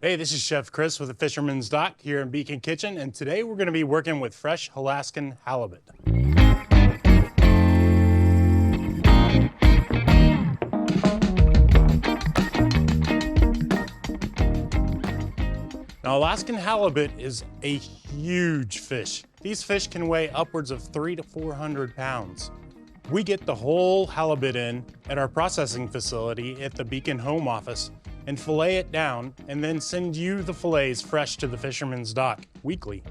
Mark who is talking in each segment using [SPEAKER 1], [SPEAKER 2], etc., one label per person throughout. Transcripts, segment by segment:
[SPEAKER 1] Hey, this is Chef Chris with the Fisherman's Dock here in Beacon Kitchen, and today we're going to be working with fresh Alaskan halibut. Now, Alaskan halibut is a huge fish. These fish can weigh upwards of 300 to 400 pounds. We get the whole halibut in at our processing facility at the Beacon home office and fillet it down and then send you the fillets fresh to the Fisherman's Dock weekly.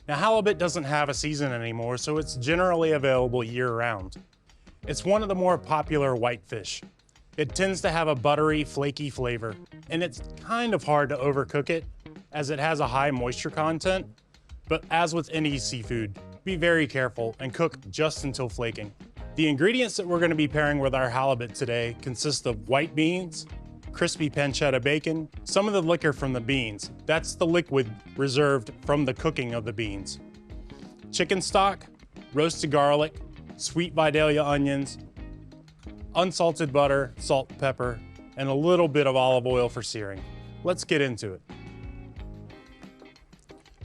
[SPEAKER 1] Now, halibut doesn't have a season anymore, so it's generally available year-round. It's one of the more popular whitefish. It tends to have a buttery, flaky flavor, and it's kind of hard to overcook it as it has a high moisture content. But as with any seafood, be very careful and cook just until flaking. The ingredients that we're going to be pairing with our halibut today consist of white beans, crispy pancetta bacon, some of the liquor from the beans. That's the liquid reserved from the cooking of the beans. Chicken stock, roasted garlic, sweet Vidalia onions, unsalted butter, salt, pepper, and a little bit of olive oil for searing. Let's get into it.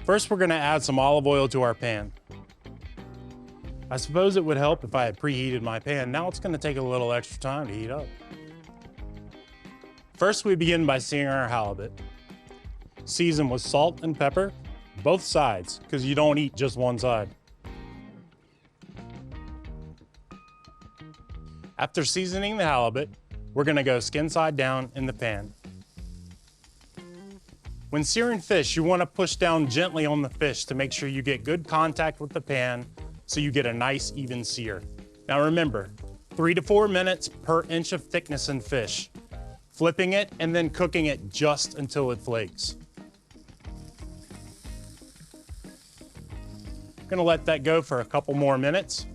[SPEAKER 1] First, we're going to add some olive oil to our pan. I suppose it would help if I had preheated my pan. Now it's going to take a little extra time to heat up. First, we begin by searing our halibut. Season with salt and pepper, both sides, because you don't eat just one side. After seasoning the halibut, we're going to go skin side down in the pan. When searing fish, you want to push down gently on the fish to make sure you get good contact with the pan so you get a nice even sear. Now remember, 3 to 4 minutes per inch of thickness in fish, flipping it and then cooking it just until it flakes. Gonna let that go for a couple more minutes.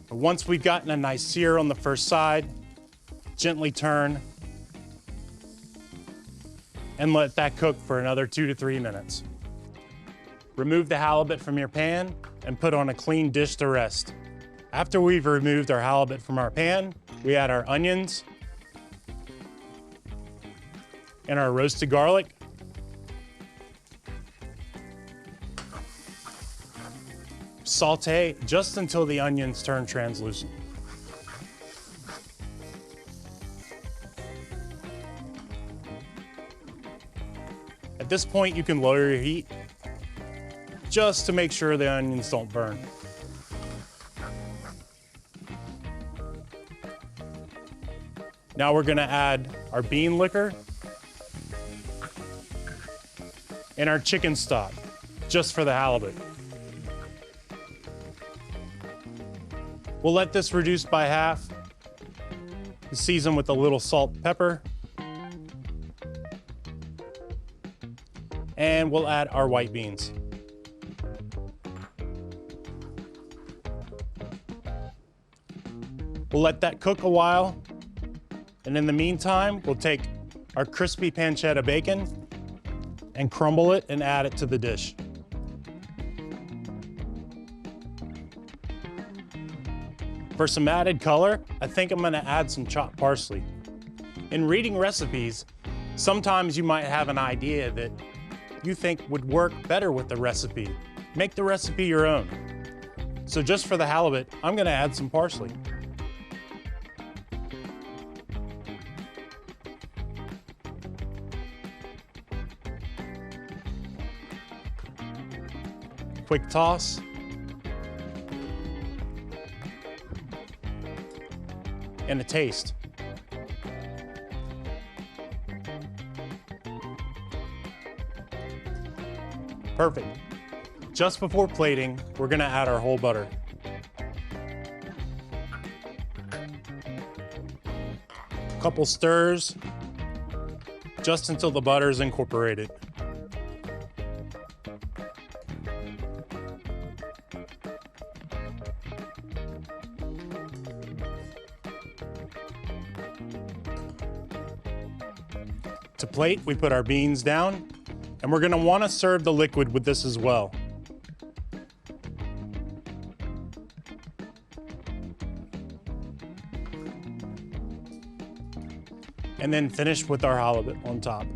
[SPEAKER 1] But once we've gotten a nice sear on the first side, gently turn and let that cook for another 2 to 3 minutes. Remove the halibut from your pan and put on a clean dish to rest. After we've removed our halibut from our pan, we add our onions and our roasted garlic. Saute just until the onions turn translucent. At this point, you can lower your heat just to make sure the onions don't burn. Now we're gonna add our bean liquor and our chicken stock, just for the halibut. We'll let this reduce by half, season with a little salt, pepper, and we'll add our white beans. We'll let that cook a while, and in the meantime, we'll take our crispy pancetta bacon and crumble it and add it to the dish. For some added color, I think I'm gonna add some chopped parsley. In reading recipes, sometimes you might have an idea that you think would work better with the recipe. Make the recipe your own. So just for the halibut, I'm gonna add some parsley. Quick toss. And a taste. Perfect. Just before plating, we're gonna add our whole butter. Couple stirs, just until the butter is incorporated. To plate, we put our beans down, and we're gonna wanna serve the liquid with this as well. And and then finish with our halibut on top.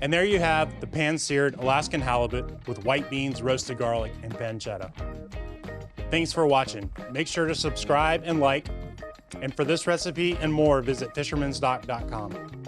[SPEAKER 1] And there you have the pan-seared Alaskan halibut with white beans, roasted garlic, and pancetta. Thanks for watching. Make sure to subscribe and like. And for this recipe and more, visit fishermansdock.com.